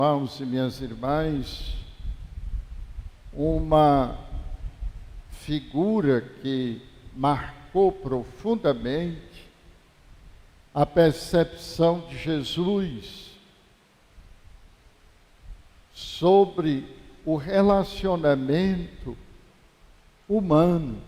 Irmãos e minhas irmãs, uma figura que marcou profundamente a percepção de Jesus sobre o relacionamento humano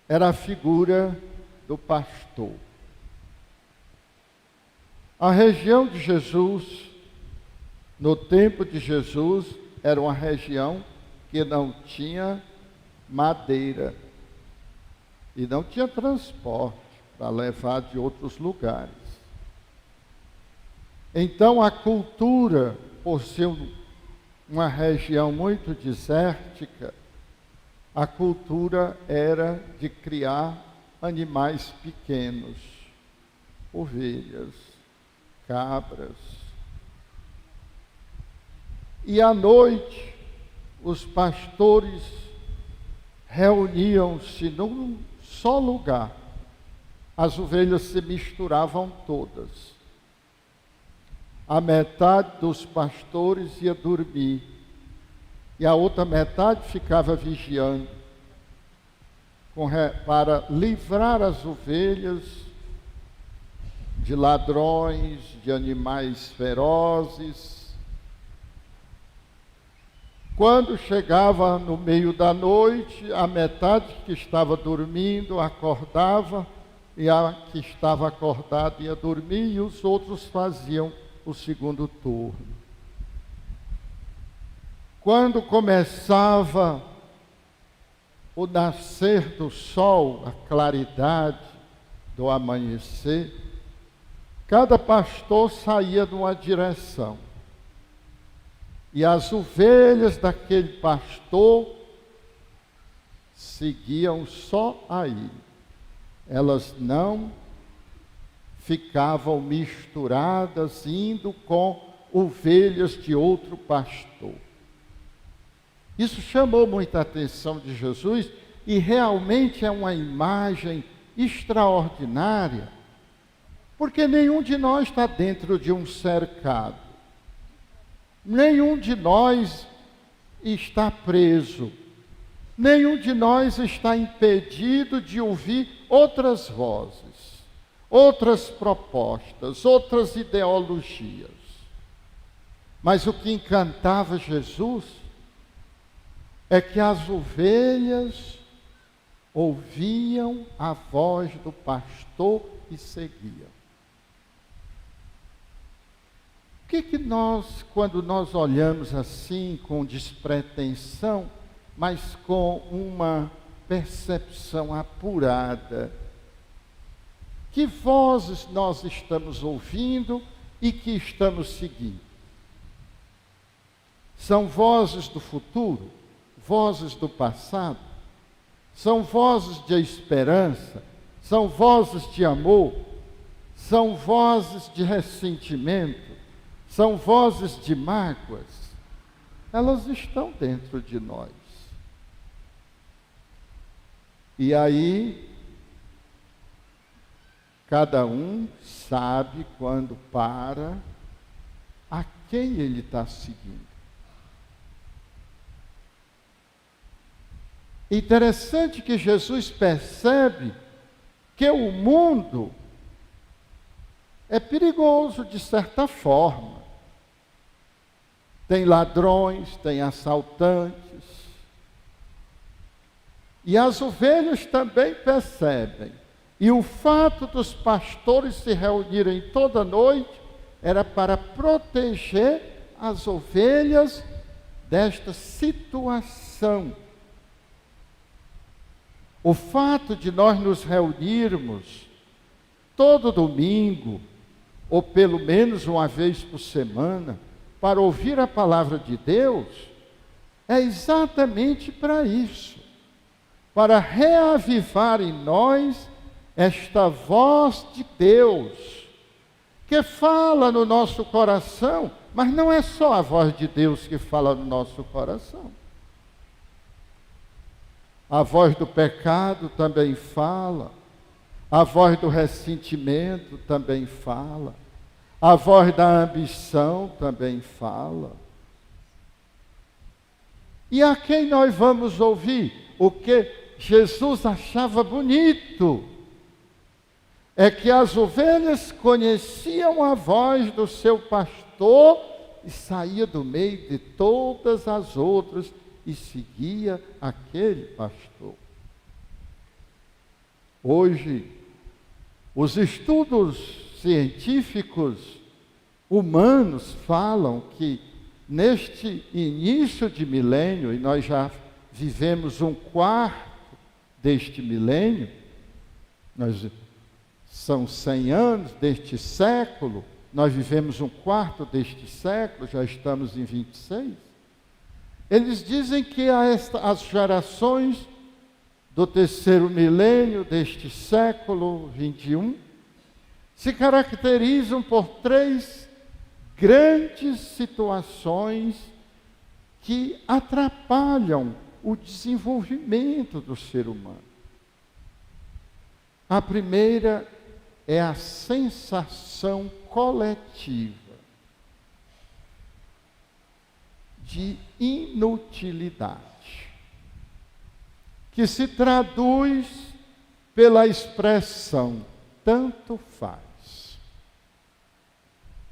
era a figura do pastor. A região de Jesus, no tempo de Jesus, era uma região que não tinha madeira e não tinha transporte para levar de outros lugares. Então a cultura, por ser uma região muito desértica, a cultura era de criar animais pequenos, ovelhas, cabras. E à noite, os pastores reuniam-se num só lugar. As ovelhas se misturavam todas. A metade dos pastores ia dormir e a outra metade ficava vigiando para livrar as ovelhas de ladrões, de animais ferozes. Quando chegava no meio da noite, a metade que estava dormindo acordava, e a que estava acordada ia dormir, e os outros faziam o segundo turno. Quando começava o nascer do sol, a claridade do amanhecer, cada pastor saía numa direção. E as ovelhas daquele pastor seguiam só a ele. Elas não ficavam misturadas, indo com ovelhas de outro pastor. Isso chamou muita atenção de Jesus e realmente é uma imagem extraordinária, porque nenhum de nós está dentro de um cercado. Nenhum de nós está preso, nenhum de nós está impedido de ouvir outras vozes, outras propostas, outras ideologias. Mas o que encantava Jesus é que as ovelhas ouviam a voz do pastor e seguiam. O que nós, quando nós olhamos assim, com despretensão, mas com uma percepção apurada, que vozes nós estamos ouvindo e que estamos seguindo? São vozes do futuro? Vozes do passado? São vozes de esperança? São vozes de amor? São vozes de ressentimento? São vozes de mágoas? Elas estão dentro de nós. E aí, cada um sabe quando para, a quem ele está seguindo. Interessante que Jesus percebe que o mundo é perigoso de certa forma. Tem ladrões, tem assaltantes. E as ovelhas também percebem. E o fato dos pastores se reunirem toda noite era para proteger as ovelhas desta situação. O fato de nós nos reunirmos todo domingo, ou pelo menos uma vez por semana, para ouvir a palavra de Deus, é exatamente para isso, para reavivar em nós esta voz de Deus, que fala no nosso coração, mas não é só a voz de Deus que fala no nosso coração. A voz do pecado também fala, a voz do ressentimento também fala, A voz da ambição também fala. E a quem nós vamos ouvir? O que Jesus achava bonito é que as ovelhas conheciam a voz do seu pastor e saía do meio de todas as outras e seguia aquele pastor. Hoje, os estudos científicos humanos falam que neste início de milênio, e nós já vivemos um quarto deste milênio, são 100 anos deste século, nós vivemos um quarto deste século, já estamos em 26. Eles dizem que as gerações do terceiro milênio deste século 21 se caracterizam por 3 grandes situações que atrapalham o desenvolvimento do ser humano. A primeira é a sensação coletiva de inutilidade, que se traduz pela expressão tanto faz.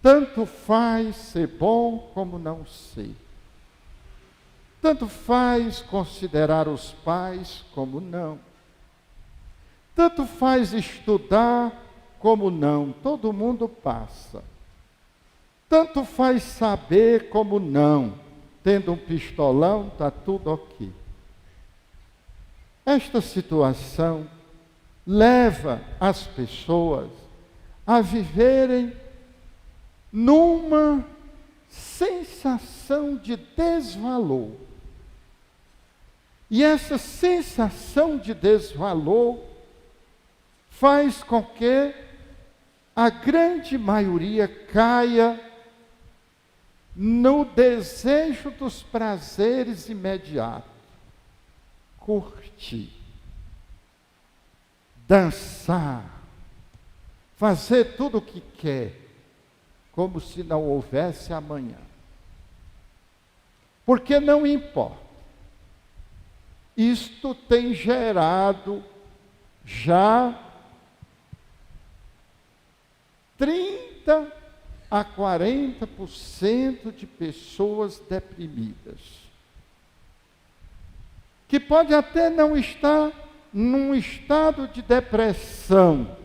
Tanto faz ser bom como não ser. Tanto faz considerar os pais como não. Tanto faz estudar como não. Todo mundo passa. Tanto faz saber como não. Tendo um pistolão, está tudo ok. Esta situação leva as pessoas a viverem numa sensação de desvalor. E essa sensação de desvalor faz com que a grande maioria caia no desejo dos prazeres imediatos. Curtir, dançar, fazer tudo o que quer, como se não houvesse amanhã. Porque não importa. Isto tem gerado já 30 a 40% de pessoas deprimidas, que pode até não estar num estado de depressão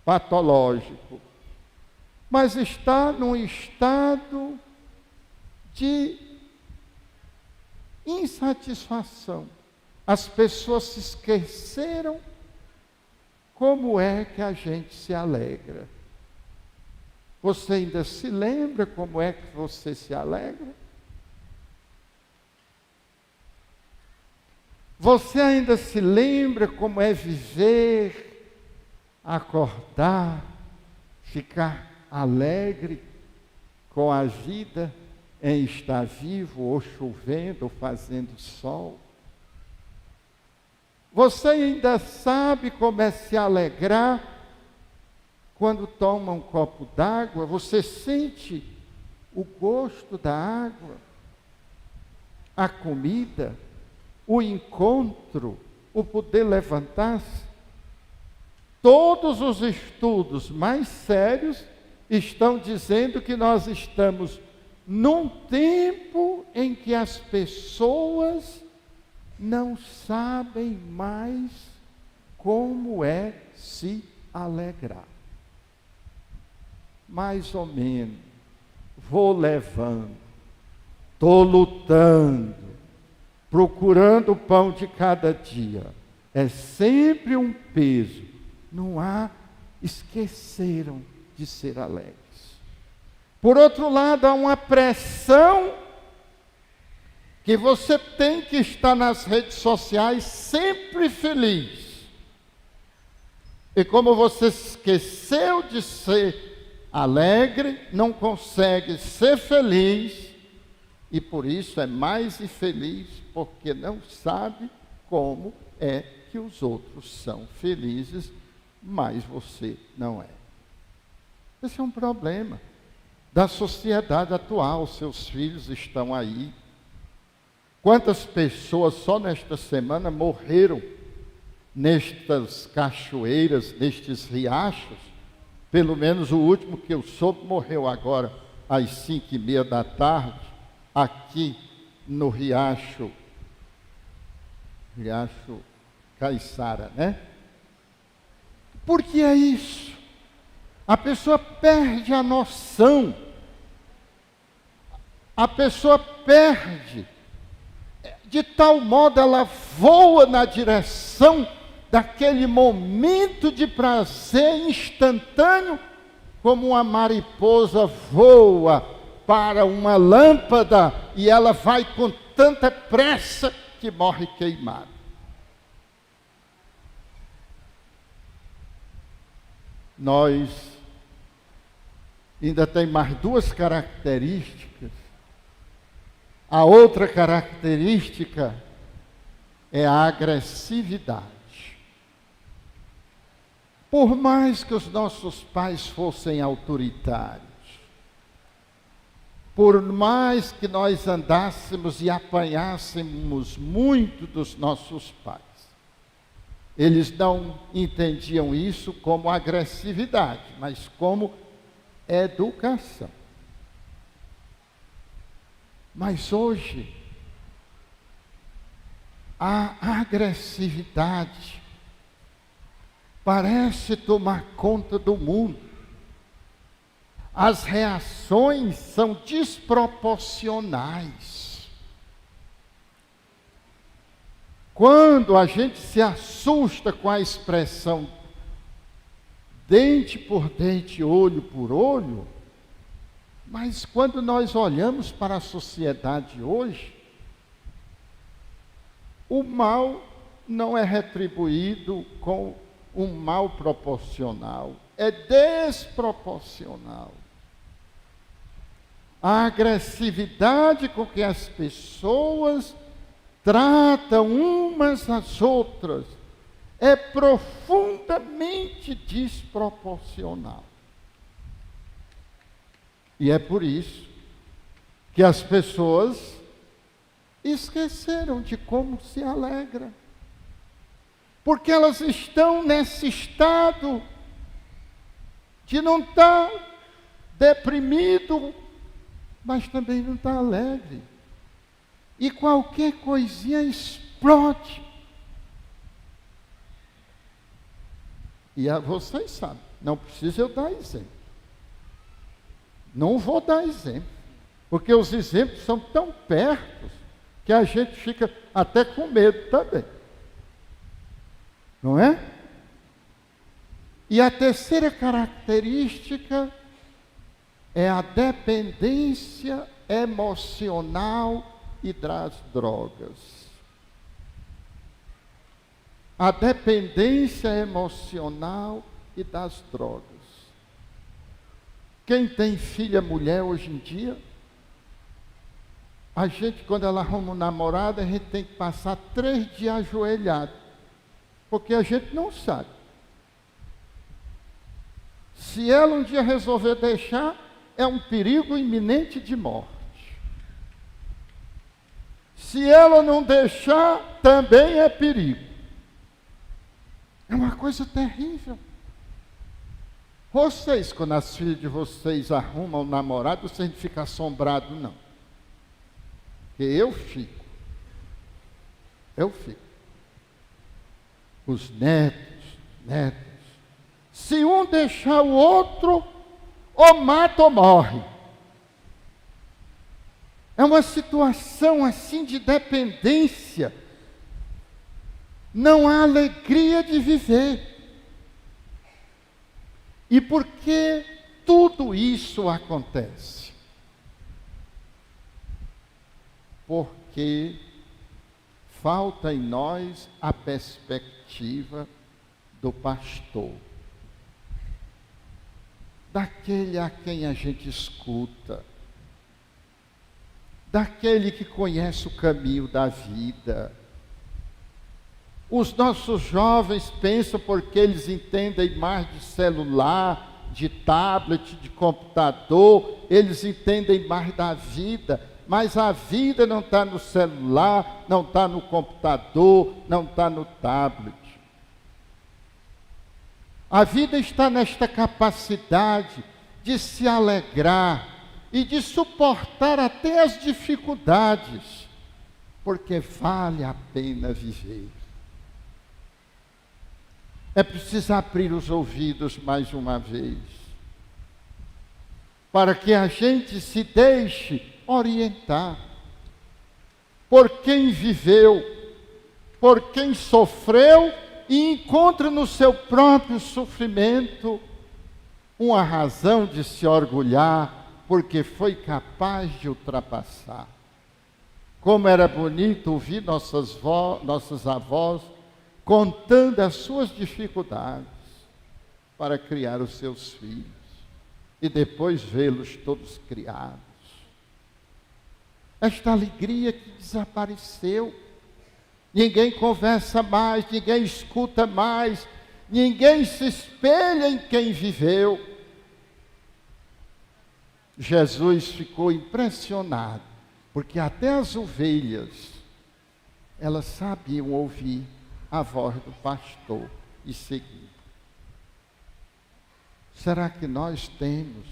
patológico, mas está num estado de insatisfação. As pessoas se esqueceram como é que a gente se alegra. Você ainda se lembra como é que você se alegra? Você ainda se lembra como é viver, acordar, ficar alegre com a vida em estar vivo, ou chovendo, ou fazendo sol? Você ainda sabe como é se alegrar quando toma um copo d'água? Você sente o gosto da água, a comida, o encontro, o poder levantar-se? Todos os estudos mais sérios estão dizendo que nós estamos num tempo em que as pessoas não sabem mais como é se alegrar. Mais ou menos, vou levando, estou lutando, procurando o pão de cada dia. É sempre um peso. Não há, esqueceram de ser alegres. Por outro lado, há uma pressão que você tem que estar nas redes sociais sempre feliz. E como você esqueceu de ser alegre, não consegue ser feliz, e por isso é mais infeliz, porque não sabe como é que os outros são felizes, mas você não é. Esse é um problema da sociedade atual. Seus filhos estão aí. Quantas pessoas só nesta semana morreram nestas cachoeiras, nestes riachos? Pelo menos o último que eu soube morreu agora às 5:30 da tarde, aqui no Riacho Caiçara, né? Por que é isso? A pessoa perde a noção. A pessoa perde. De tal modo ela voa na direção daquele momento de prazer instantâneo, como uma mariposa voa para uma lâmpada e ela vai com tanta pressa que morre queimada. Nós ainda tem mais duas características. A outra característica é a agressividade. Por mais que os nossos pais fossem autoritários, por mais que nós andássemos e apanhássemos muito dos nossos pais, eles não entendiam isso como agressividade, mas como educação. Mas hoje, a agressividade parece tomar conta do mundo. As reações são desproporcionais. Quando a gente se assusta com a expressão dente por dente, olho por olho, mas quando nós olhamos para a sociedade hoje, o mal não é retribuído com um mal proporcional, é desproporcional. A agressividade com que as pessoas tratam umas às outras é profundamente desproporcional. E é por isso que as pessoas esqueceram de como se alegra. Porque elas estão nesse estado de não estar deprimido, mas também não está alegre. E qualquer coisinha explode. E vocês sabem, não precisa eu dar exemplo. Não vou dar exemplo, porque os exemplos são tão perto que a gente fica até com medo também. Não é? E a terceira característica é a dependência emocional e das drogas. A dependência emocional e das drogas. Quem tem filha mulher hoje em dia, a gente, quando ela arruma um namorado, a gente tem que passar 3 dias ajoelhado, porque a gente não sabe. Se ela um dia resolver deixar, é um perigo iminente de morte. Se ela não deixar, também é perigo. É uma coisa terrível. Vocês, quando as filhas de vocês arrumam um namorado, vocês não ficam assombrados, não. Porque eu fico. Os netos. Se um deixar o outro, ou mata ou morre. É uma situação assim de dependência. Não há alegria de viver. E por que tudo isso acontece? Porque falta em nós a perspectiva do pastor, daquele a quem a gente escuta, daquele que conhece o caminho da vida. Os nossos jovens pensam porque eles entendem mais de celular, de tablet, de computador, eles entendem mais da vida, mas a vida não está no celular, não está no computador, não está no tablet. A vida está nesta capacidade de se alegrar e de suportar até as dificuldades, porque vale a pena viver. É preciso abrir os ouvidos mais uma vez, para que a gente se deixe orientar por quem viveu, por quem sofreu e encontra no seu próprio sofrimento uma razão de se orgulhar, porque foi capaz de ultrapassar. Como era bonito ouvir nossas avós contando as suas dificuldades para criar os seus filhos e depois vê-los todos criados. Esta alegria que desapareceu. Ninguém conversa mais, ninguém escuta mais, ninguém se espelha em quem viveu. Jesus ficou impressionado, porque até as ovelhas, elas sabiam ouvir a voz do pastor e seguir. Será que nós temos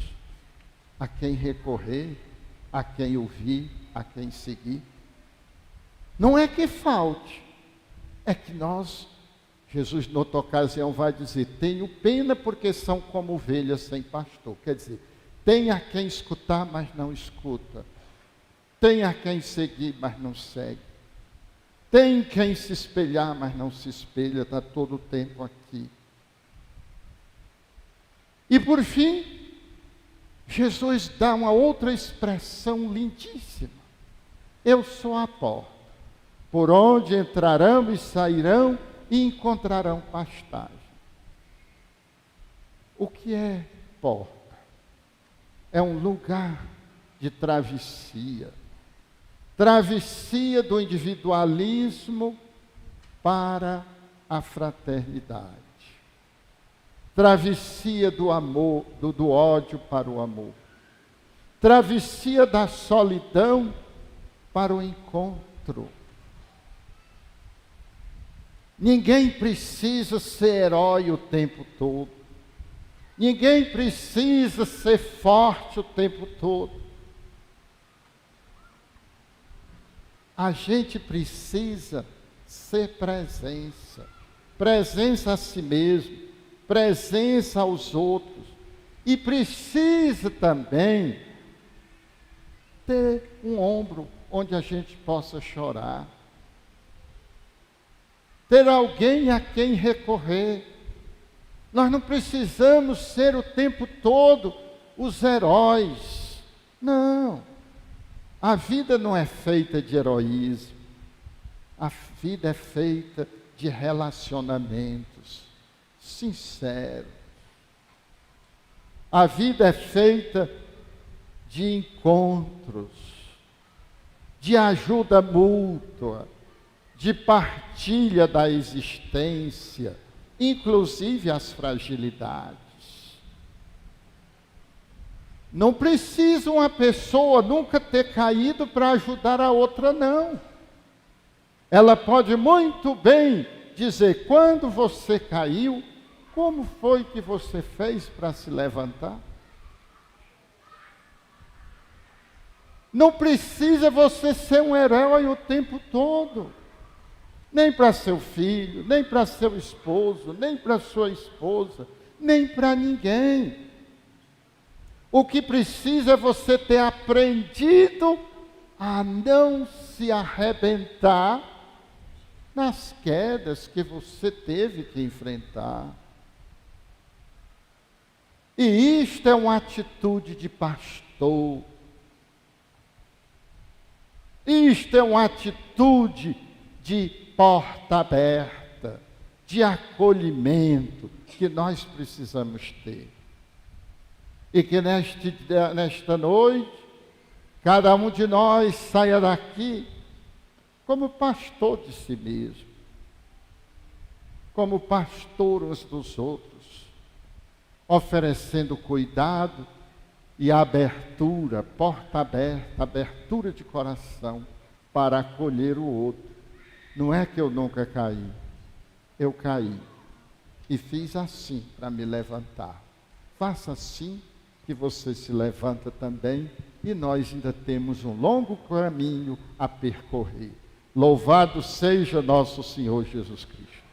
a quem recorrer, a quem ouvir, a quem seguir? Não é que falte, é que nós, Jesus, noutra ocasião, vai dizer: tenho pena porque são como ovelhas sem pastor. Quer dizer, tem a quem escutar, mas não escuta. Tem a quem seguir, mas não segue. Tem quem se espelhar, mas não se espelha, está todo o tempo aqui. E por fim, Jesus dá uma outra expressão lindíssima. Eu sou a porta, por onde entrarão e sairão e encontrarão pastagem. O que é porta? É um lugar de travessia. Travessia do individualismo para a fraternidade. Travessia do amor, do ódio para o amor. Travessia da solidão para o encontro. Ninguém precisa ser herói o tempo todo. Ninguém precisa ser forte o tempo todo. A gente precisa ser presença. Presença a si mesmo, presença aos outros. E precisa também ter um ombro onde a gente possa chorar. Ter alguém a quem recorrer. Nós não precisamos ser o tempo todo os heróis. Não. A vida não é feita de heroísmo. A vida é feita de relacionamentos sinceros. A vida é feita de encontros, de ajuda mútua, de partilha da existência, inclusive as fragilidades. Não precisa uma pessoa nunca ter caído para ajudar a outra, não. Ela pode muito bem dizer: quando você caiu, como foi que você fez para se levantar? Não precisa você ser um herói o tempo todo. Nem para seu filho, nem para seu esposo, nem para sua esposa, nem para ninguém. O que precisa é você ter aprendido a não se arrebentar nas quedas que você teve que enfrentar. E isto é uma atitude de pastor. Isto é uma atitude de porta aberta, de acolhimento que nós precisamos ter. E que nesta noite, cada um de nós saia daqui como pastor de si mesmo, como pastor uns dos outros, oferecendo cuidado e abertura, porta aberta, abertura de coração para acolher o outro. Não é que eu nunca caí, eu caí e fiz assim para me levantar. Faça assim que você se levanta também, e nós ainda temos um longo caminho a percorrer. Louvado seja nosso Senhor Jesus Cristo.